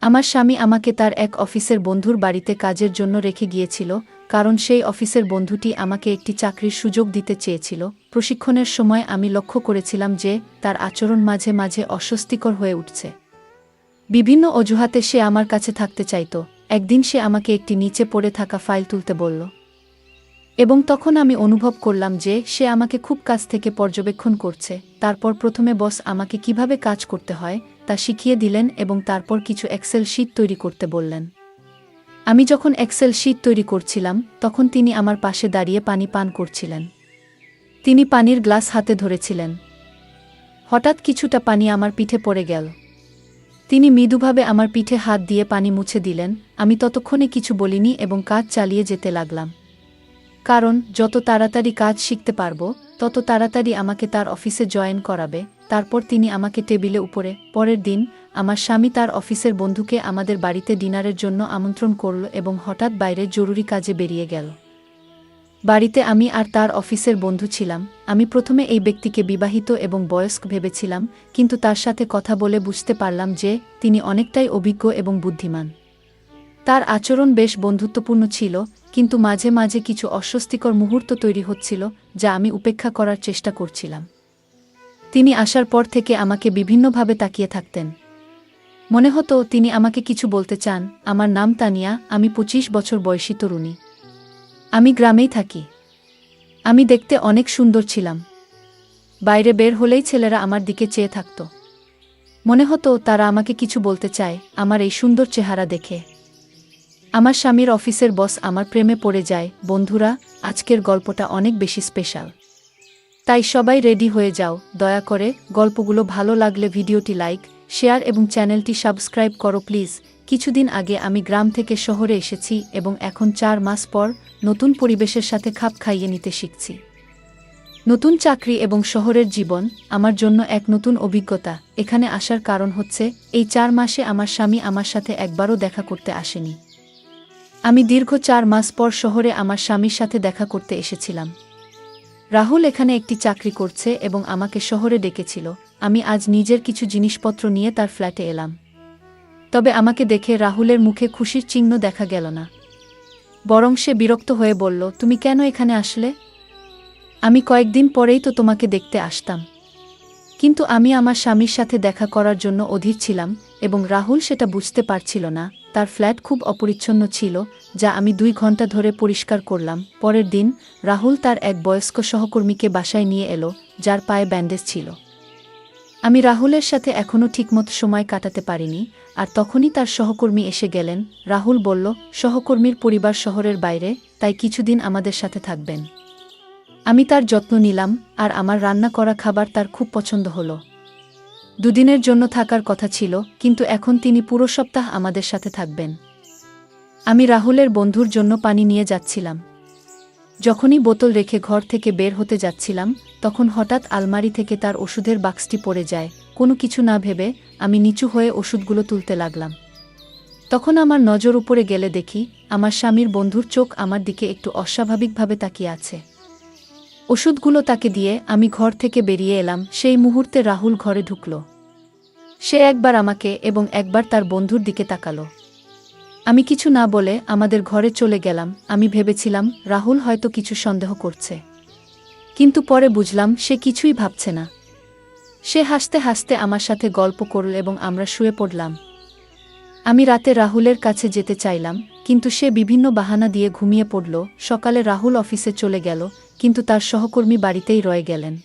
আমার স্বামী আমাকে তার এক অফিসের বন্ধুর বাড়িতে কাজের জন্য রেখে গিয়েছিল, কারণ সেই অফিসের বন্ধুটি আমাকে একটি চাকরির সুযোগ দিতে চেয়েছিল। প্রশিক্ষণের সময় আমি লক্ষ্য করেছিলাম যে তার আচরণ মাঝে মাঝে অস্বস্তিকর হয়ে উঠছে। বিভিন্ন অজুহাতে সে আমার কাছে থাকতে চাইত। একদিন সে আমাকে একটি নিচে পড়ে থাকা ফাইল তুলতে বলল, এবং তখন আমি অনুভব করলাম যে সে আমাকে খুব কাছ থেকে পর্যবেক্ষণ করছে। তারপর প্রথমে বস আমাকে কিভাবে কাজ করতে হয় তা শিখিয়ে দিলেন এবং তারপর কিছু এক্সেল শিট তৈরি করতে বললেন। আমি যখন এক্সেল শিট তৈরি করছিলাম তখন তিনি আমার পাশে দাঁড়িয়ে পানি পান করছিলেন। তিনি পানির গ্লাস হাতে ধরেছিলেন। হঠাৎ কিছুটা পানি আমার পিঠে পড়ে গেল। তিনি মৃদুভাবে আমার পিঠে হাত দিয়ে পানি মুছে দিলেন। আমি ততক্ষণে কিছু বলিনি এবং কাজ চালিয়ে যেতে লাগলাম, কারণ যত তাড়াতাড়ি কাজ শিখতে পারব তত তাড়াতাড়ি আমাকে তার অফিসে জয়েন করাবে। তারপর তিনি আমাকে টেবিলে উপরে। পরের দিন আমার স্বামী তার অফিসের বন্ধুকে আমাদের বাড়িতে ডিনারের জন্য আমন্ত্রণ করল এবং হঠাৎ বাইরে জরুরি কাজে বেরিয়ে গেল। বাড়িতে আমি আর তার অফিসের বন্ধু ছিলাম। আমি প্রথমে এই ব্যক্তিকে বিবাহিত এবং বয়স্ক ভেবেছিলাম, কিন্তু তার সাথে কথা বলে বুঝতে পারলাম যে তিনি অনেকটাই অভিজ্ঞ এবং বুদ্ধিমান। তার আচরণ বেশ বন্ধুত্বপূর্ণ ছিল, কিন্তু মাঝে মাঝে কিছু অস্বস্তিকর মুহূর্ত তৈরি হচ্ছিল যা আমি উপেক্ষা করার চেষ্টা করছিলাম। তিনি আসার পর থেকে আমাকে বিভিন্নভাবে তাকিয়ে থাকতেন। মনে হতো তিনি আমাকে কিছু বলতে চান। আমার নাম তানিয়া, আমি 25 বছর বয়সী তরুণী। আমি গ্রামেই থাকি। আমি দেখতে অনেক সুন্দর ছিলাম। বাইরে বের হলেই ছেলেরা আমার দিকে চেয়ে থাকত। মনে হতো তারা আমাকে কিছু বলতে চায় আমার এই সুন্দর চেহারা দেখে। আমার স্বামীর অফিসের বস আমার প্রেমে পড়ে যায়। বন্ধুরা, আজকের গল্পটা অনেক বেশি স্পেশাল, তাই সবাই রেডি হয়ে যাও। দয়া করে গল্পগুলো ভালো লাগলে ভিডিওটি লাইক, শেয়ার এবং চ্যানেলটি সাবস্ক্রাইব করো প্লিজ। কিছুদিন আগে আমি গ্রাম থেকে শহরে এসেছি এবং এখন 4 মাস পর নতুন পরিবেশের সাথে খাপ খাইয়ে নিতে শিখছি। নতুন চাকরি এবং শহরের জীবন আমার জন্য এক নতুন অভিজ্ঞতা। এখানে আসার কারণ হচ্ছে এই 4 মাসে আমার স্বামী আমার সাথে একবারও দেখা করতে আসেনি। আমি দীর্ঘ 4 মাস পর শহরে আমার স্বামীর সাথে দেখা করতে এসেছিলাম। রাহুল এখানে একটি চাকরি করছে এবং আমাকে শহরে ডেকেছিল। আমি আজ নিজের কিছু জিনিসপত্র নিয়ে তার ফ্ল্যাটে এলাম। তবে আমাকে দেখে রাহুলের মুখে খুশির চিহ্ন দেখা গেল না, বরং সে বিরক্ত হয়ে বলল, তুমি কেন এখানে আসলে? আমি কয়েকদিন পরেই তো তোমাকে দেখতে আসতাম। কিন্তু আমি আমার স্বামীর সাথে দেখা করার জন্য অধীর ছিলাম এবং রাহুল সেটা বুঝতে পারছিল না। তার ফ্ল্যাট খুব অপরিচ্ছন্ন ছিল, যা আমি 2 ঘন্টা ধরে পরিষ্কার করলাম। পরের দিন রাহুল তার এক বয়স্ক সহকর্মীকে বাসায় নিয়ে এলো, যার পায়ে ব্যান্ডেজ ছিল। আমি রাহুলের সাথে এখনও ঠিকমতো সময় কাটাতে পারিনি, আর তখনই তার সহকর্মী এসে গেলেন। রাহুল বলল, সহকর্মীর পরিবার শহরের বাইরে, তাই কিছুদিন আমাদের সাথে থাকবেন। আমি তার যত্ন নিলাম, আর আমার রান্না করা খাবার তার খুব পছন্দ হলো। 2 দিনের জন্য থাকার কথা ছিল, কিন্তু এখন তিনি পুরো সপ্তাহ আমাদের সাথে থাকবেন। আমি রাহুলের বন্ধুর জন্য পানি নিয়ে যাচ্ছিলাম। যখনই বোতল রেখে ঘর থেকে বের হতে যাচ্ছিলাম, তখন হঠাৎ আলমারি থেকে তার ওষুধের বাক্সটি পড়ে যায়। কোনো কিছু না ভেবে আমি নিচু হয়ে ওষুধগুলো তুলতে লাগলাম। তখন আমার নজর উপরে গেলে দেখি আমার স্বামীর বন্ধুর চোখ আমার দিকে একটু অস্বাভাবিকভাবে তাকিয়ে আছে। ওষুধগুলো তাকে দিয়ে আমি ঘর থেকে বেরিয়ে এলাম। সেই মুহূর্তে রাহুল ঘরে ঢুকল। সে একবার আমাকে এবং একবার তার বন্ধুর দিকে তাকালো। আমি কিছু না বলে আমাদের ঘরে চলে গেলাম। আমি ভেবেছিলাম রাহুল হয়তো কিছু সন্দেহ করছে, কিন্তু পরে বুঝলাম সে কিছুই ভাবছে না। সে হাসতে হাসতে আমার সাথে গল্প করল এবং আমরা শুয়ে পড়লাম। আমি রাতে রাহুলের কাছে যেতে চাইলাম, কিন্তু সে বিভিন্ন বাহানা দিয়ে ঘুমিয়ে পড়ল। সকালে রাহুল অফিসে চলে গেল, কিন্তু তার সহকর্মী বাড়িতেই রয়ে গেলেন।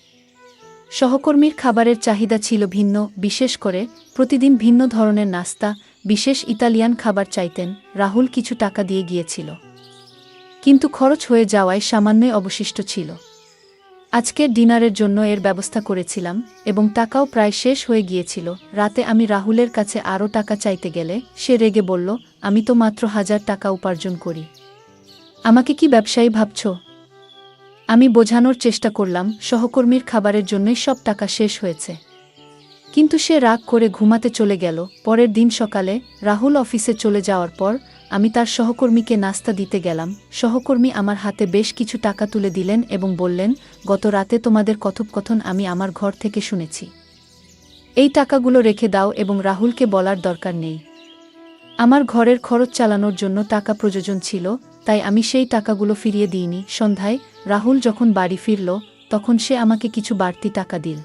সহকর্মীর খাবারের চাহিদা ছিল ভিন্ন, বিশেষ করে প্রতিদিন ভিন্ন ধরনের নাস্তা, বিশেষ ইতালিয়ান খাবার চাইতেন। রাহুল কিছু টাকা দিয়ে গিয়েছিল, কিন্তু খরচ হয়ে যাওয়ায় সামান্যই অবশিষ্ট ছিল। আজকের ডিনারের জন্য এর ব্যবস্থা করেছিলাম এবং টাকাও প্রায় শেষ হয়ে গিয়েছিল। রাতে আমি রাহুলের কাছে আরও টাকা চাইতে গেলে সে রেগে বলল, আমি তো মাত্র 1000 টাকা উপার্জন করি, আমাকে কি ব্যবসায়ী ভাবছ? আমি বোঝানোর চেষ্টা করলাম সহকর্মীর খাবারের জন্যই সব টাকা শেষ হয়েছে, কিন্তু সে রাগ করে ঘুমাতে চলে গেল। পরের দিন সকালে রাহুল অফিসে চলে যাওয়ার পর আমি তার সহকর্মীকে নাস্তা দিতে গেলাম। সহকর্মী আমার হাতে বেশ কিছু টাকা তুলে দিলেন এবং বললেন, গত রাতে তোমাদের কথোপকথন আমি আমার ঘর থেকে শুনেছি। এই টাকাগুলো রেখে দাও এবং রাহুলকে বলার দরকার নেই। আমার ঘরের খরচ চালানোর জন্য টাকা প্রয়োজন ছিল, তাই আমি সেই টাকাগুলো ফিরিয়ে দিইনি। সন্ধ্যায় রাহুল যখন বাড়ি ফিরল, তখন সে আমাকে কিছু বাড়তি টাকা দিল,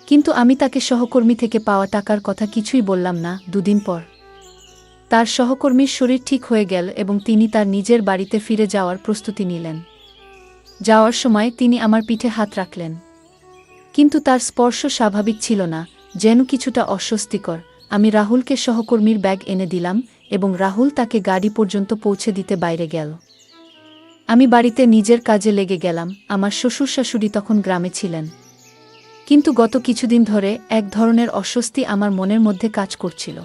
কিন্তু আমি তাকে সহকর্মী থেকে পাওয়া টাকার কথা কিছুই বললাম না। দুদিন পর তার সহকর্মীর শরীর ঠিক হয়ে গেল এবং তিনি তার নিজের বাড়িতে ফিরে যাওয়ার প্রস্তুতি নিলেন। যাওয়ার সময় তিনি আমার পিঠে হাত রাখলেন, কিন্তু তার স্পর্শ স্বাভাবিক ছিল না, যেন কিছুটা অস্বস্তিকর। আমি রাহুলকে সহকর্মীর ব্যাগ এনে দিলাম এবং রাহুল তাকে গাড়ি পর্যন্ত পৌঁছে দিতে বাইরে গেল। আমি বাড়িতে নিজের কাজে লেগে গেলাম। আমার শ্বশুর শাশুড়ি তখন গ্রামে ছিলেন, কিন্তু গত কিছুদিন ধরে এক ধরনের অস্বস্তি আমার মনের মধ্যে কাজ করছিল।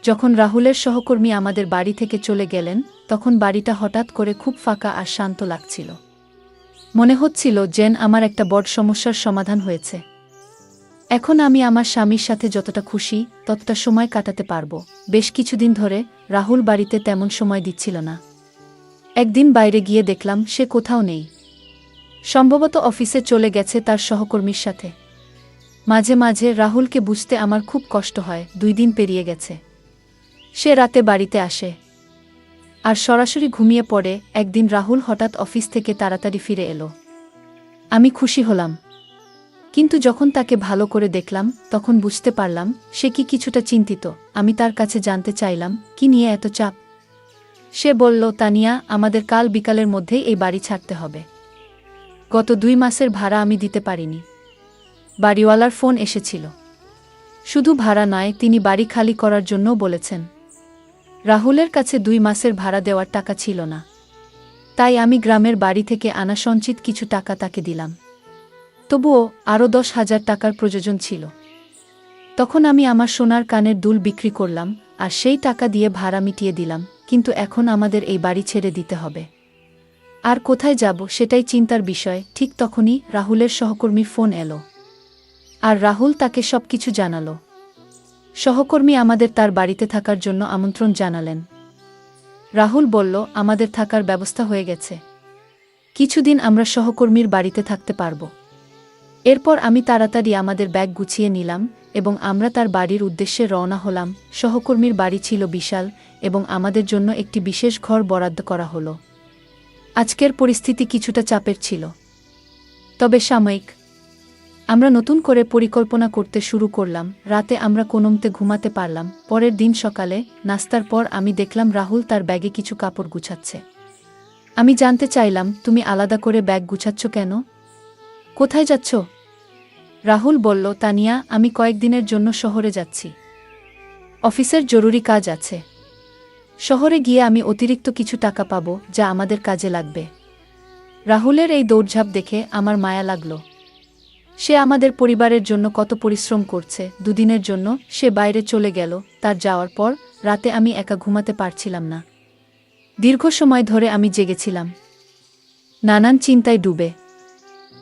যখন রাহুলের সহকর্মী আমাদের বাড়ি থেকে চলে গেলেন, তখন বাড়িটা হঠাৎ করে খুব ফাঁকা আর শান্ত লাগছিল। মনে হচ্ছিল যেন আমার একটা বড় সমস্যার সমাধান হয়েছে। এখন আমি আমার স্বামীর সাথে যতটা খুশি ততটা সময় কাটাতে পারব। বেশ কিছুদিন ধরে রাহুল বাড়িতে তেমন সময় দিচ্ছিল না। একদিন বাইরে গিয়ে দেখলাম সে কোথাও নেই। সম্ভবত অফিসে চলে গেছে তার সহকর্মীর সাথে। মাঝে মাঝে রাহুলকে বুঝতে আমার খুব কষ্ট হয়। 2 দিন পেরিয়ে গেছে। সে রাতে বাড়িতে আসে আর সরাসরি ঘুমিয়ে পড়ে। একদিন রাহুল হঠাৎ অফিস থেকে তাড়াতাড়ি ফিরে এলো। আমি খুশি হলাম, কিন্তু যখন তাকে ভালো করে দেখলাম তখন বুঝতে পারলাম সে কি কিছুটা চিন্তিত। আমি তার কাছে জানতে চাইলাম, কি নিয়ে এত চাপ? সে বলল, তানিয়া, আমাদের কাল বিকালের মধ্যেই এই বাড়ি ছাড়তে হবে। গত 2 মাসের ভাড়া আমি দিতে পারিনি। বাড়িওয়ালার ফোন এসেছিল। শুধু ভাড়া নয়, তিনি বাড়ি খালি করার জন্যও বলেছেন। রাহুলের কাছে 2 মাসের ভাড়া দেওয়ার টাকা ছিল না, তাই আমি গ্রামের বাড়ি থেকে আনা সঞ্চিত কিছু টাকা তাকে দিলাম। তবুও আরও 10,000 টাকার প্রয়োজন ছিল। তখন আমি আমার সোনার কানের দুল বিক্রি করলাম আর সেই টাকা দিয়ে ভাড়া মিটিয়ে দিলাম। কিন্তু এখন আমাদের এই বাড়ি ছেড়ে দিতে হবে। আর কোথায় যাব সেটাই চিন্তার বিষয়। ঠিক তখনই রাহুলের সহকর্মীর ফোন এলো আর রাহুল তাকে সবকিছু জানালো। সহকর্মী আমাদের তার বাড়িতে থাকার জন্য আমন্ত্রণ জানালেন। রাহুল বলল, আমাদের থাকার ব্যবস্থা হয়ে গেছে। কিছুদিন আমরা সহকর্মীর বাড়িতে থাকতে পারব। এরপর আমি তাড়াতাড়ি আমাদের ব্যাগ গুছিয়ে নিলাম এবং আমরা তার বাড়ির উদ্দেশ্যে রওনা হলাম। সহকর্মীর বাড়ি ছিল বিশাল এবং আমাদের জন্য একটি বিশেষ ঘর বরাদ্দ করা হলো। আজকের পরিস্থিতি কিছুটা চাপের ছিল, তবে সাময়িক। আমরা নতুন করে পরিকল্পনা করতে শুরু করলাম। রাতে আমরা কোনোমতে ঘুমাতে পারলাম। পরের দিন সকালে নাস্তার পর আমি দেখলাম রাহুল তার ব্যাগে কিছু কাপড় গুছাচ্ছে। আমি জানতে চাইলাম, তুমি আলাদা করে ব্যাগ গুছাচ্ছ কেন? কোথায় যাচ্ছ? রাহুল বলল, তানিয়া, আমি কয়েকদিনের জন্য শহরে যাচ্ছি। অফিসের জরুরি কাজ আছে। শহরে গিয়ে আমি অতিরিক্ত কিছু টাকা পাবো, যা আমাদের কাজে লাগবে। রাহুলের এই দৌড়ঝাঁপ দেখে আমার মায়া লাগল। সে আমাদের পরিবারের জন্য কত পরিশ্রম করছে। 2 দিনের জন্য সে বাইরে চলে গেল। তার যাওয়ার পর রাতে আমি একা ঘুমাতে পারছিলাম না। দীর্ঘ সময় ধরে আমি জেগেছিলাম, নানান চিন্তায় ডুবে।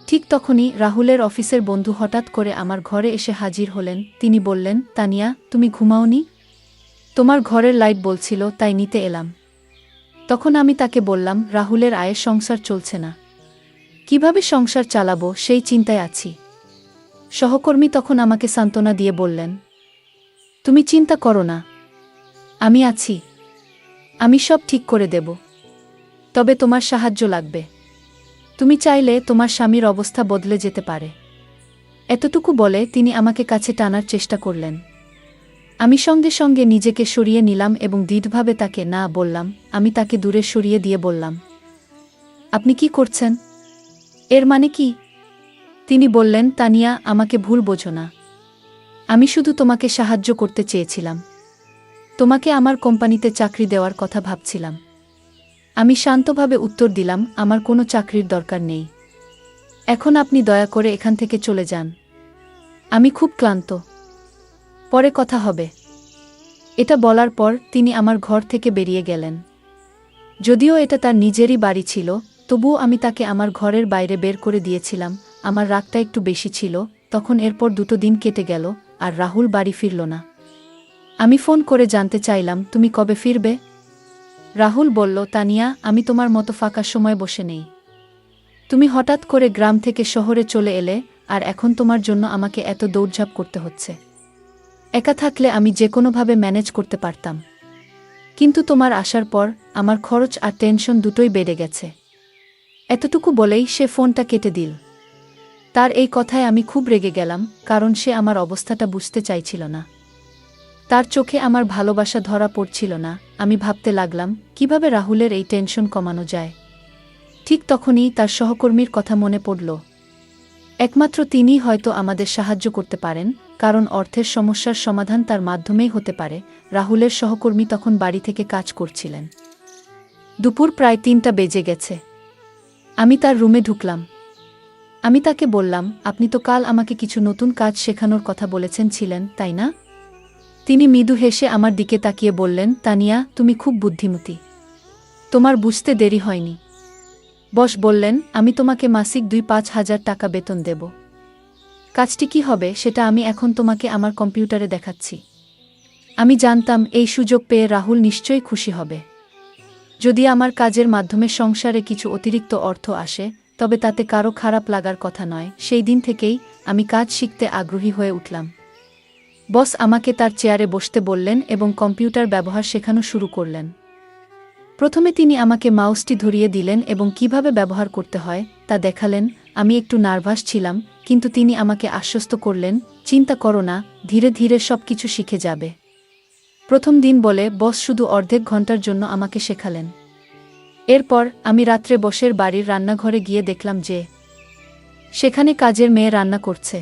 ঠিক তখনই রাহুলের অফিসের বন্ধু হঠাৎ করে আমার ঘরে এসে হাজির হলেন। তিনি বললেন, তানিয়া, তুমি ঘুমাওনি? তোমার ঘরের লাইট বলছিল, তাই নিতে এলাম। তখন আমি তাকে বললাম, রাহুলের আয়ের সংসার চলছে না। কিভাবে সংসার চালাবো সেই চিন্তায় আছি। সহকর্মী তখন আমাকে সান্ত্বনা দিয়ে বললেন, তুমি চিন্তা করো না, আমি আছি। আমি সব ঠিক করে দেব। তবে তোমার সাহায্য লাগবে। তুমি চাইলে তোমার স্বামীর অবস্থা বদলে যেতে পারে। এতটুকু বলে তিনি আমাকে কাছে টানার চেষ্টা করলেন। আমি সঙ্গে সঙ্গে নিজেকে সরিয়ে নিলাম এবং দৃঢ়ভাবে তাকে না বললাম। আমি তাকে দূরে সরিয়ে দিয়ে বললাম, আপনি কি করছেন? এর মানে কি? তিনি বললেন, তানিয়া, আমাকে ভুল বোঝো না। আমি শুধু তোমাকে সাহায্য করতে চেয়েছিলাম। তোমাকে আমার কোম্পানিতে চাকরি দেওয়ার কথা ভাবছিলাম। আমি শান্তভাবে উত্তর দিলাম, আমার কোনো চাকরির দরকার নেই। এখন আপনি দয়া করে এখান থেকে চলে যান। আমি খুব ক্লান্ত। পরে কথা হবে। এটা বলার পর তিনি আমার ঘর থেকে বেরিয়ে গেলেন। যদিও এটা তার নিজেরই বাড়ি ছিল, তবুও আমি তাকে আমার ঘরের বাইরে বের করে দিয়েছিলাম। আমার রাগটা একটু বেশি ছিল। তখন এরপর 2 দিন কেটে গেল আর রাহুল বাড়ি ফিরল না। আমি ফোন করে জানতে চাইলাম, তুমি কবে ফিরবে? রাহুল বলল, তানিয়া, আমি তোমার মতো ফাঁকা সময় বসে নেই। তুমি হঠাৎ করে গ্রাম থেকে শহরে চলে এলে আর এখন তোমার জন্য আমাকে এত দৌড়ঝাঁপ করতে হচ্ছে। একা থাকলে আমি যে কোনোভাবে ম্যানেজ করতে পারতাম। কিন্তু তোমার আসার পর আমার খরচ আর টেনশন দুটোই বেড়ে গেছে। এতটুকু বলেই সে ফোনটা কেটে দিল। তার এই কথায় আমি খুব রেগে গেলাম, কারণ সে আমার অবস্থাটা বুঝতে চাইছিল না। তার চোখে আমার ভালোবাসা ধরা পড়ছিল না। আমি ভাবতে লাগলাম কিভাবে রাহুলের এই টেনশন কমানো যায়। ঠিক তখনই তার সহকর্মীর কথা মনে পড়ল। একমাত্র তিনিই হয়তো আমাদের সাহায্য করতে পারেন, কারণ অর্থের সমস্যার সমাধান তার মাধ্যমেই হতে পারে। রাহুলের সহকর্মী তখন বাড়ি থেকে কাজ করছিলেন। দুপুর প্রায় ৩টা বেজে গেছে। আমি তার রুমে ঢুকলাম। আমি তাকে বললাম, আপনি তো কাল আমাকে কিছু নতুন কাজ শেখানোর কথা ছিলেন, তাই না? তিনি মৃদু হেসে আমার দিকে তাকিয়ে বললেন, তানিয়া, তুমি খুব বুদ্ধিমতী। তোমার বুঝতে দেরি হয়নি। বস বললেন, আমি তোমাকে মাসিক ২-৫ হাজার টাকা বেতন দেব। কাজটি কি হবে সেটা আমি এখন তোমাকে আমার কম্পিউটারে দেখাচ্ছি। আমি জানতাম এই সুযোগ পেয়ে রাহুল নিশ্চয়ই খুশি হবে। যদি আমার কাজের মাধ্যমে সংসারে কিছু অতিরিক্ত অর্থ আসে, তবে তাতে কারো খারাপ লাগার কথা নয়। সেই দিন থেকেই আমি কাজ শিখতে আগ্রহী হয়ে উঠলাম। বস আমাকে তার চেয়ারে বসতে বললেন এবং কম্পিউটার ব্যবহার শেখানো শুরু করলেন। প্রথমে তিনি আমাকে মাউসটি ধরিয়ে দিলেন এবং কিভাবে ব্যবহার করতে হয় তা দেখালেন। আমি একটু নার্ভাস ছিলাম, কিন্তু তিনি আমাকে আশ্বস্ত করলেন, চিন্তা করো না, ধীরে ধীরে সবকিছু শিখে যাবে। প্রথম দিন বলে বস শুধু অর্ধেক ঘন্টার জন্য আমাকে শেখালেন। এরপর আমি রাত্রে বসের বাড়ির রান্নাঘরে গিয়ে দেখলাম যে সেখানে কাজের মেয়ে রান্না করছে।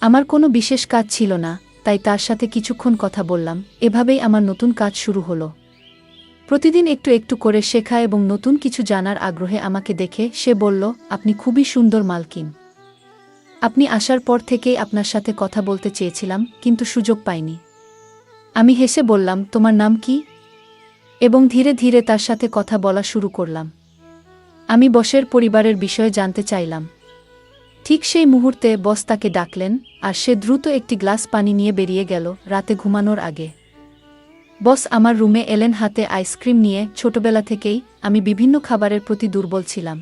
আমার কোনো বিশেষ কাজ ছিল না, তাই তার সাথে কিছুক্ষণ কথা বললাম। এভাবেই আমার নতুন কাজ শুরু হলো। প্রতিদিন একটু একটু করে শেখা এবং নতুন কিছু জানার আগ্রহে আমাকে দেখে সে বলল, আপনি খুবই সুন্দর মালকিন। আপনি আসার পর থেকেই আপনার সাথে কথা বলতে চেয়েছিলাম, কিন্তু সুযোগ পাইনি। আমি হেসে বললাম, তোমার নাম কি? এবং ধীরে ধীরে তার সাথে কথা বলা শুরু করলাম। আমি বসের পরিবারের বিষয়ে জানতে চাইলাম। ঠিক সেই মুহূর্তে বস তাকে ডাকলেন, আর সে দ্রুত একটি গ্লাস পানি নিয়ে বেরিয়ে গেল। রাতে ঘুমানোর আগে বস আমার রুমে এলেন হাতে আইসক্রিম নিয়ে। ছোটবেলা থেকেই আমি বিভিন্ন খাবারের প্রতি দুর্বল ছিলাম,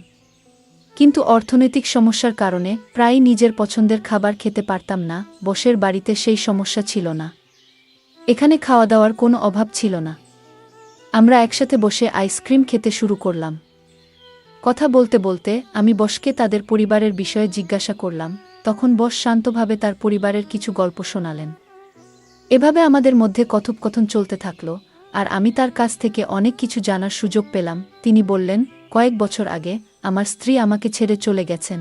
কিন্তু অর্থনৈতিক সমস্যার কারণে প্রায়ই নিজের পছন্দের খাবার খেতে পারতাম না। বসের বাড়িতে সেই সমস্যা ছিল না। এখানে খাওয়া দাওয়ার কোনো অভাব ছিল না। আমরা একসাথে বসে আইসক্রিম খেতে শুরু করলাম। কথা বলতে বলতে আমি বসকে তাদের পরিবারের বিষয়ে জিজ্ঞাসা করলাম। তখন বস শান্তভাবে তার পরিবারের কিছু গল্প শোনালেন। এভাবে আমাদের মধ্যে কথোপকথন চলতে থাকল, আর আমি তার কাছ থেকে অনেক কিছু জানার সুযোগ পেলাম। তিনি বললেন, কয়েক বছর আগে আমার স্ত্রী আমাকে ছেড়ে চলে গেছেন।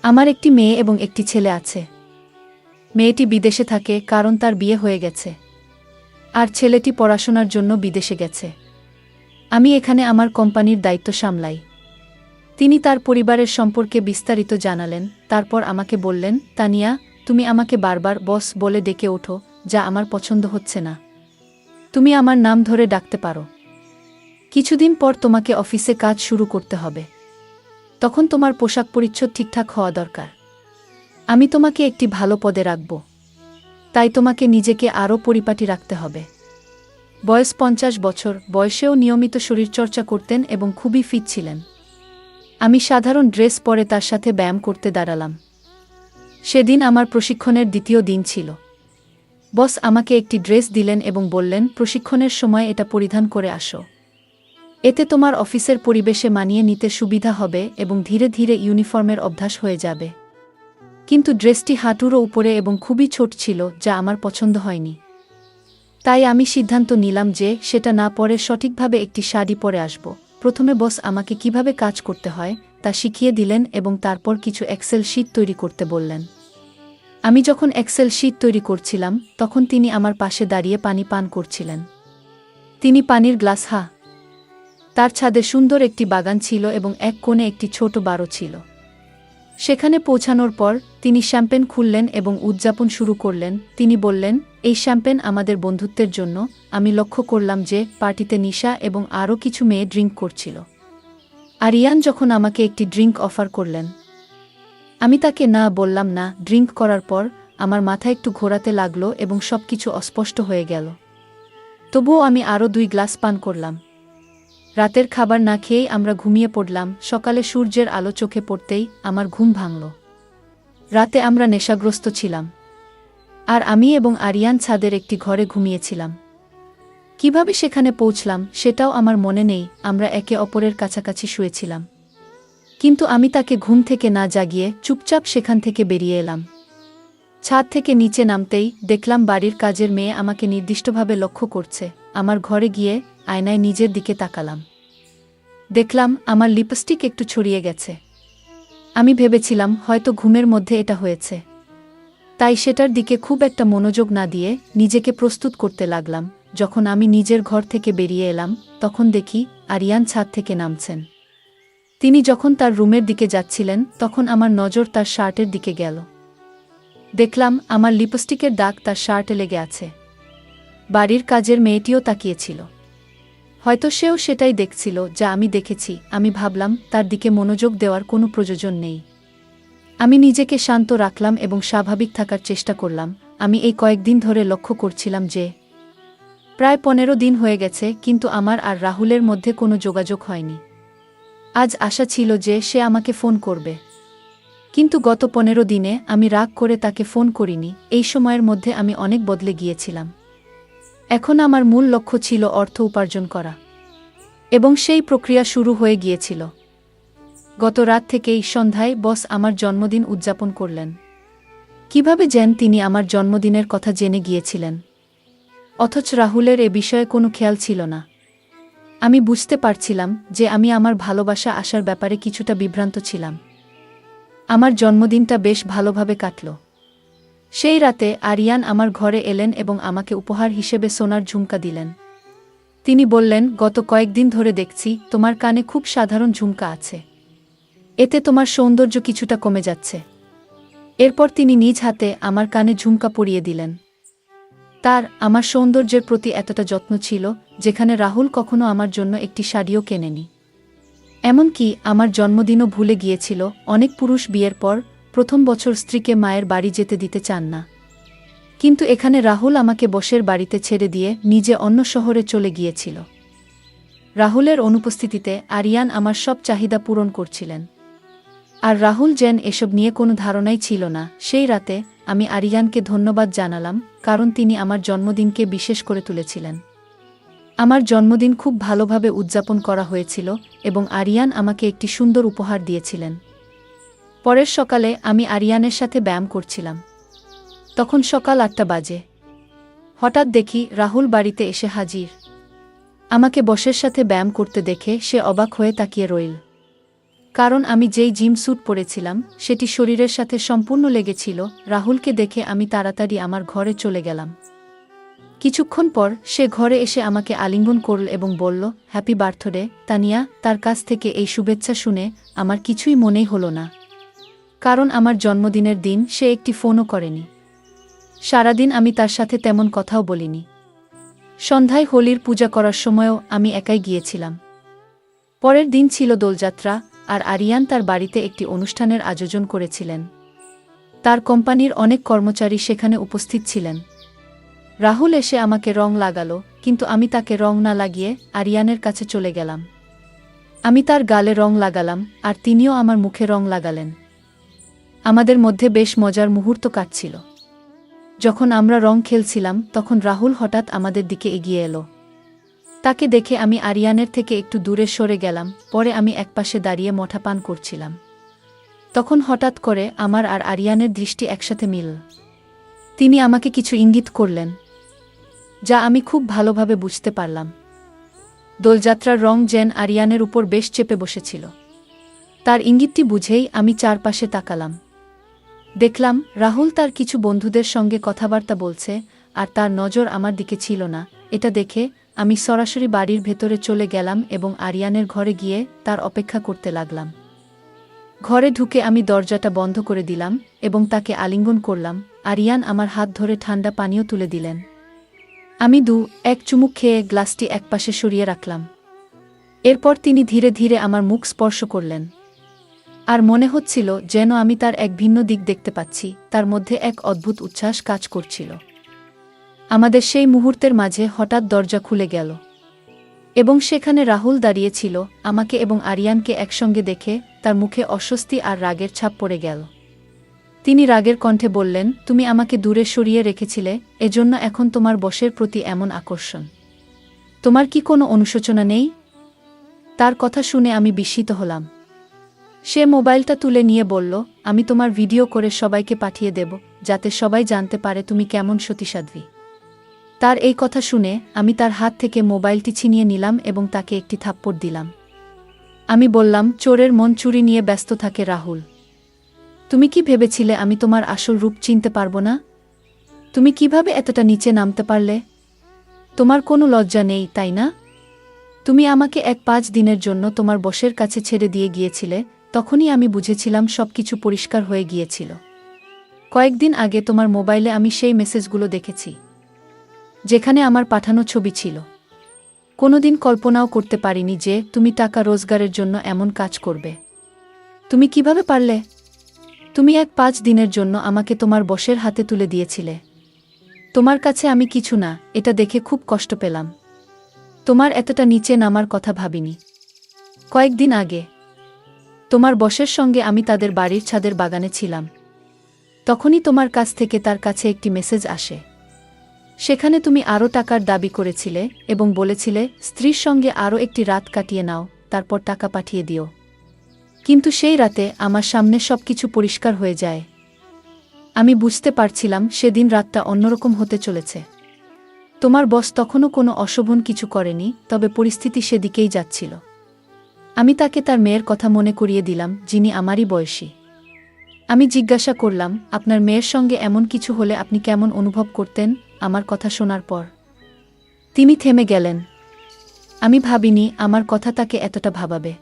আমার একটি মেয়ে এবং একটি ছেলে আছে। মেয়েটি বিদেশে থাকে কারণ তার বিয়ে হয়ে গেছে, আর ছেলেটি পড়াশোনার জন্য বিদেশে গেছে। আমি এখানে আমার কোম্পানির দায়িত্ব সামলাই। তিনি তার পরিবারের সম্পর্কে বিস্তারিত জানালেন। তারপর আমাকে বললেন, তানিয়া, তুমি আমাকে বারবার বস বলে ডেকে ওঠো, যা আমার পছন্দ হচ্ছে না। তুমি আমার নাম ধরে ডাকতে পারো। কিছুদিন পর তোমাকে অফিসে কাজ শুরু করতে হবে। তখন তোমার পোশাক পরিচ্ছদ ঠিকঠাক হওয়া দরকার। আমি তোমাকে একটি ভালো পদে রাখব, তাই তোমাকে নিজেকে আরও পরিপাটি রাখতে হবে। বয়স ৫০ বছর, বয়সেও নিয়মিত শরীরচর্চা করতেন এবং খুবই ফিট ছিলেন। আমি সাধারণ ড্রেস পরে তার সাথে ব্যায়াম করতে দাঁড়ালাম। সেদিন আমার প্রশিক্ষণের দ্বিতীয় দিন ছিল। বস আমাকে একটি ড্রেস দিলেন এবং বললেন, প্রশিক্ষণের সময় এটা পরিধান করে আসো। এতে তোমার অফিসের পরিবেশে মানিয়ে নিতে সুবিধা হবে এবং ধীরে ধীরে ইউনিফর্মের অভ্যাস হয়ে যাবে। কিন্তু ড্রেসটি হাঁটুরও উপরে এবং খুবই ছোট ছিল, যা আমার পছন্দ হয়নি। তাই আমি সিদ্ধান্ত নিলাম যে সেটা না পরে সঠিকভাবে একটি শাড়ি পরে আসব। প্রথমে বস আমাকে কিভাবে কাজ করতে হয় তা শিখিয়ে দিলেন এবং তারপর কিছু এক্সেল শিট তৈরি করতে বললেন। আমি যখন এক্সেল শিট তৈরি করছিলাম, তখন তিনি আমার পাশে দাঁড়িয়ে পানি পান করছিলেন। তিনি পানির গ্লাস তার ছাদে সুন্দর একটি বাগান ছিল এবং এক কোণে একটি ছোট বারো ছিল। সেখানে পৌঁছানোর পর তিনি শ্যাম্পেন খুললেন এবং উদযাপন শুরু করলেন। তিনি বললেন, এই শ্যাম্পেন আমাদের বন্ধুত্বের জন্য। আমি লক্ষ্য করলাম যে পার্টিতে নিশা এবং আরও কিছু মেয়ে ড্রিঙ্ক করছিল। আরিয়ান যখন আমাকে একটি ড্রিঙ্ক অফার করলেন, আমি তাকে না বললাম না। ড্রিঙ্ক করার পর আমার মাথা একটু ঘোরাতে লাগলো এবং সবকিছু অস্পষ্ট হয়ে গেল। তবুও আমি আরও 2 গ্লাস পান করলাম। রাতের খাবার না খেয়েই আমরা ঘুমিয়ে পড়লাম। সকালে সূর্যের আলো চোখে পড়তেই আমার ঘুম ভাঙল। রাতে আমরা নেশাগ্রস্ত ছিলাম, আর আমি এবং আরিয়ান ছাদের একটি ঘরে ঘুমিয়েছিলাম। কিভাবে সেখানে পৌঁছলাম সেটাও আমার মনে নেই। আমরা একে অপরের কাছাকাছি শুয়েছিলাম, কিন্তু আমি তাকে ঘুম থেকে না জাগিয়ে চুপচাপ সেখান থেকে বেরিয়ে এলাম। ছাদ থেকে নিচে নামতেই দেখলাম বাড়ির কাজের মেয়ে আমাকে নির্দিষ্টভাবে লক্ষ্য করছে। আমার ঘরে গিয়ে আয়নায় নিজের দিকে তাকালাম। দেখলাম আমার লিপস্টিক একটু ছড়িয়ে গেছে। আমি ভেবেছিলাম হয়তো ঘুমের মধ্যে এটা হয়েছে, তাই সেটার দিকে খুব একটা মনোযোগ না দিয়ে নিজেকে প্রস্তুত করতে লাগলাম। যখন আমি নিজের ঘর থেকে বেরিয়ে এলাম তখন দেখি আরিয়ান ছাদ থেকে নামছেন। তিনি যখন তার রুমের দিকে যাচ্ছিলেন তখন আমার নজর তার শার্টের দিকে গেল। দেখলাম আমার লিপস্টিকের দাগ তার শার্টে লেগে আছে। বাড়ির কাজের মেয়েটিও তাকিয়েছিল। হয়তো সেও সেটাই দেখছিল যা আমি দেখেছি। আমি ভাবলাম তার দিকে মনোযোগ দেওয়ার কোনো প্রয়োজন নেই। আমি নিজেকে শান্ত রাখলাম এবং স্বাভাবিক থাকার চেষ্টা করলাম। আমি এই কয়েকদিন ধরে লক্ষ্য করছিলাম যে প্রায় 15 দিন হয়ে গেছে, কিন্তু আমার আর রাহুলের মধ্যে কোনো যোগাযোগ হয়নি। আজ আশা ছিল যে সে আমাকে ফোন করবে, কিন্তু গত 15 দিনে আমি রাগ করে তাকে ফোন করিনি। এই সময়ের মধ্যে আমি অনেক বদলে গিয়েছিলাম। এখন আমার মূল লক্ষ্য ছিল অর্থ উপার্জন করা, এবং সেই প্রক্রিয়া শুরু হয়ে গিয়েছিল। গত রাত থেকেই সন্ধ্যায় বস আমার জন্মদিন উদযাপন করলেন। কিভাবে যেন তিনি আমার জন্মদিনের কথা জেনে গিয়েছিলেন, অথচ রাহুলের এ বিষয়ে কোনো খেয়াল ছিল না। আমি বুঝতে পারছিলাম যে আমি আমার ভালোবাসা আসার ব্যাপারে কিছুটা বিভ্রান্ত ছিলাম। আমার জন্মদিনটা বেশ ভালোভাবে কাটল। সেই রাতে আরিয়ান আমার ঘরে এলেন এবং আমাকে উপহার হিসেবে সোনার ঝুমকা দিলেন। তিনি বললেন, গত কয়েকদিন ধরে দেখছি তোমার কানে খুব সাধারণ ঝুমকা আছে, এতে তোমার সৌন্দর্য কিছুটা কমে যাচ্ছে। এরপর তিনি নিজ হাতে আমার কানে ঝুমকা পরিয়ে দিলেন। তার আমার সৌন্দর্যের প্রতি এতটা যত্ন ছিল যেখানে রাহুল কখনো আমার জন্য একটি শাড়িও কেনেনি। এমনকি আমার জন্মদিনও ভুলে গিয়েছিল। অনেক পুরুষ বিয়ের পর প্রথম বছর স্ত্রীকে মায়ের বাড়ি যেতে দিতে চান না, কিন্তু এখানে রাহুল আমাকে বসের বাড়িতে ছেড়ে দিয়ে নিজে অন্য শহরে চলে গিয়েছিল। রাহুলের অনুপস্থিতিতে আরিয়ান আমার সব চাহিদা পূরণ করছিলেন, আর রাহুল যেন এসব নিয়ে কোনো ধারণাই ছিল না। সেই রাতে আমি আরিয়ানকে ধন্যবাদ জানালাম, কারণ তিনি আমার জন্মদিনকে বিশেষ করে তুলেছিলেন। আমার জন্মদিন খুব ভালোভাবে উদযাপন করা হয়েছিল এবং আরিয়ান আমাকে একটি সুন্দর উপহার দিয়েছিলেন। পরের সকালে আমি আরিয়ানের সাথে ব্যায়াম করছিলাম। তখন সকাল 8টা বাজে। হঠাৎ দেখি রাহুল বাড়িতে এসে হাজির। আমাকে বসের সাথে ব্যায়াম করতে দেখে সে অবাক হয়ে তাকিয়ে রইল, কারণ আমি যেই জিম স্যুট পরেছিলাম সেটি শরীরের সাথে সম্পূর্ণ লেগেছিল। রাহুলকে দেখে আমি তাড়াতাড়ি আমার ঘরে চলে গেলাম। কিছুক্ষণ পর সে ঘরে এসে আমাকে আলিঙ্গন করল এবং বলল, হ্যাপি বার্থডে তানিয়া। তার কাছ থেকে এই শুভেচ্ছা শুনে আমার কিছুই মনেই হলো না, কারণ আমার জন্মদিনের দিন সে একটি ফোনও করেনি। সারাদিন আমি তার সাথে তেমন কথাও বলিনি। সন্ধ্যায় হোলির পূজা করার সময়ও আমি একাই গিয়েছিলাম। পরের দিন ছিল দোলযাত্রা, আর আরিয়ান তার বাড়িতে একটি অনুষ্ঠানের আয়োজন করেছিলেন। তার কোম্পানির অনেক কর্মচারী সেখানে উপস্থিত ছিলেন। রাহুল এসে আমাকে রং লাগালো, কিন্তু আমি তাকে রং না লাগিয়ে আরিয়ানের কাছে চলে গেলাম। আমি তার গালে রং লাগালাম, আর তিনিও আমার মুখে রং লাগালেন। আমাদের মধ্যে বেশ মজার মুহূর্ত কাটছিল। যখন আমরা রং খেলছিলাম তখন রাহুল হঠাৎ আমাদের দিকে এগিয়ে এলো। তাকে দেখে আমি আরিয়ানের থেকে একটু দূরে সরে গেলাম। পরে আমি একপাশে দাঁড়িয়ে মঠা পান করছিলাম। তখন হঠাৎ করে আমার আর আরিয়ানের দৃষ্টি একসাথে মিলল। তিনি আমাকে কিছু ইঙ্গিত করলেন, যা আমি খুব ভালোভাবে বুঝতে পারলাম। দোলযাত্রার রং যেন আরিয়ানের উপর বেশ চেপে বসেছিল। তার ইঙ্গিতটি বুঝেই আমি চারপাশে তাকালাম। দেখলাম রাহুল তার কিছু বন্ধুদের সঙ্গে কথাবার্তা বলছে, আর তার নজর আমার দিকে ছিল না। এটা দেখে আমি সরাসরি বাড়ির ভেতরে চলে গেলাম এবং আরিয়ানের ঘরে গিয়ে তার অপেক্ষা করতে লাগলাম। ঘরে ঢুকে আমি দরজাটা বন্ধ করে দিলাম এবং তাকে আলিঙ্গন করলাম। আরিয়ান আমার হাত ধরে ঠান্ডা পানীয় তুলে দিলেন। আমি এক চুমুক খেয়ে গ্লাসটি একপাশে সরিয়ে রাখলাম। এরপর তিনি ধীরে ধীরে আমার মুখ স্পর্শ করলেন, আর মনে হচ্ছিল যেন আমি তার এক ভিন্ন দিক দেখতে পাচ্ছি। তার মধ্যে এক অদ্ভুত উচ্ছ্বাস কাজ করছিল। আমাদের সেই মুহূর্তের মাঝে হঠাৎ দরজা খুলে গেল এবং সেখানে রাহুল দাঁড়িয়েছিল। আমাকে এবং আরিয়ানকে একসঙ্গে দেখে তার মুখে অস্বস্তি আর রাগের ছাপ পড়ে গেল। তিনি রাগের কণ্ঠে বললেন, তুমি আমাকে দূরে সরিয়ে রেখেছিলে, এজন্য এখন তোমার বসের প্রতি এমন আকর্ষণ। তোমার কি কোনো অনুশোচনা নেই? তার কথা শুনে আমি বিস্মিত হলাম। সে মোবাইলটা তুলে নিয়ে বলল, আমি তোমার ভিডিও করে সবাইকে পাঠিয়ে দেব, যাতে সবাই জানতে পারে তুমি কেমন সতীসাধ্বী। তার এই কথা শুনে আমি তার হাত থেকে মোবাইলটি ছিনিয়ে নিলাম এবং তাকে একটি থাপ্পড় দিলাম। আমি বললাম, চোরের মন চুরি নিয়ে ব্যস্ত থাকে রাহুল। তুমি কি ভেবেছিলে আমি তোমার আসল রূপ চিনতে পারবো না? তুমি কিভাবে এতটা নিচে নামতে পারলে? তোমার কোনো লজ্জা নেই, তাই না? তুমি আমাকে 5 দিনের জন্য তোমার বসের কাছে ছেড়ে দিয়ে গিয়েছিলে, তখনই আমি বুঝেছিলাম সবকিছু পরিষ্কার হয়ে গিয়েছিল। কয়েকদিন আগে তোমার মোবাইলে আমি সেই মেসেজগুলো দেখেছি, যেখানে আমার পাঠানো ছবি ছিল। কোনোদিন কল্পনাও করতে পারিনি যে তুমি টাকা রোজগারের জন্য এমন কাজ করবে। তুমি কিভাবে পারলে? তুমি 5 দিনের জন্য আমাকে তোমার বসের হাতে তুলে দিয়েছিলে। তোমার কাছে আমি কিছু না, এটা দেখে খুব কষ্ট পেলাম। তোমার এতটা নিচে নামার কথা ভাবিনি। কয়েকদিন আগে তোমার বসের সঙ্গে আমি তাদের বাড়ির ছাদের বাগানে ছিলাম। তখনই তোমার কাছ থেকে তার কাছে একটি মেসেজ আসে। সেখানে তুমি আরও টাকার দাবি করেছিলে এবং বলেছিলে স্ত্রীর সঙ্গে আরও একটি রাত কাটিয়ে নাও, তারপর টাকা পাঠিয়ে দিও। কিন্তু সেই রাতে আমার সামনে সবকিছু পরিষ্কার হয়ে যায়। আমি বুঝতে পারছিলাম সেদিন রাতটা অন্যরকম হতে চলেছে। তোমার বস তখনও কোনো অশোভন কিছু করেনি, তবে পরিস্থিতি সেদিকেই যাচ্ছিল। আমি তাকে তার মেয়ের কথা মনে করিয়ে দিলাম, যিনি আমারই বয়সী। আমি জিজ্ঞাসা করলাম, আপনার মেয়ের সঙ্গে এমন কিছু হলে আপনি কেমন অনুভব করতেন? আমার কথা শোনার পর তিনি থেমে গেলেন। আমি ভাবিনি আমার কথা তাকে এতটা ভাবাবে।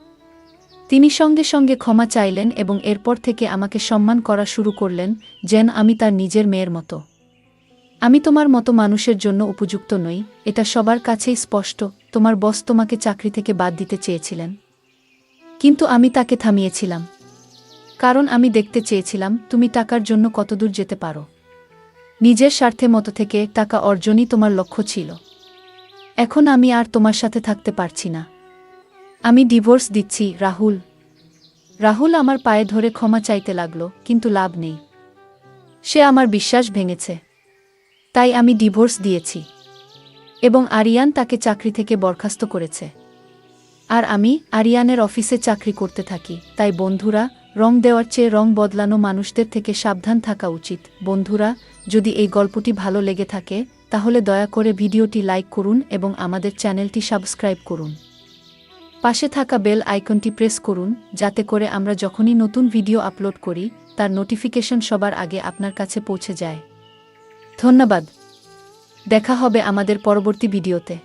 তিনি সঙ্গে সঙ্গে ক্ষমা চাইলেন এবং এরপর থেকে আমাকে সম্মান করা শুরু করলেন, যেন আমি তার নিজের মেয়ের মতো। আমি তোমার মতো মানুষের জন্য উপযুক্ত নই, এটা সবার কাছেই স্পষ্ট। তোমার বস তোমাকে চাকরি থেকে বাদ দিতে চেয়েছিলেন, কিন্তু আমি তাকে থামিয়েছিলাম। কারণ আমি দেখতে চেয়েছিলাম তুমি টাকার জন্য কতদূর যেতে পারো। নিজের স্বার্থে মতো থেকে টাকা অর্জনই তোমার লক্ষ্য ছিল। এখন আমি আর তোমার সাথে থাকতে পারছি না। আমি ডিভোর্স দিচ্ছি রাহুল। রাহুল আমার পায়ে ধরে ক্ষমা চাইতে লাগল, কিন্তু লাভ নেই। সে আমার বিশ্বাস ভেঙেছে। তাই আমি ডিভোর্স দিয়েছি এবং আরিয়ান তাকে চাকরি থেকে বরখাস্ত করেছে। আর আমি আরিয়ানের অফিসে চাকরি করতে থাকি। তাই বন্ধুরা, রং দেওয়ার চেয়ে রং বদলানো মানুষদের থেকে সাবধান থাকা উচিত। বন্ধুরা, যদি এই গল্পটি ভালো লেগে থাকে তাহলে দয়া করে ভিডিওটি লাইক করুন এবং আমাদের চ্যানেলটি সাবস্ক্রাইব করুন। পাশে থাকা বেল আইকনটি প্রেস করুন, যাতে করে আমরা যখনই নতুন ভিডিও আপলোড করি তার নোটিফিকেশন সবার আগে আপনার কাছে পৌঁছে যায়। ধন্যবাদ। দেখা হবে আমাদের পরবর্তী ভিডিওতে।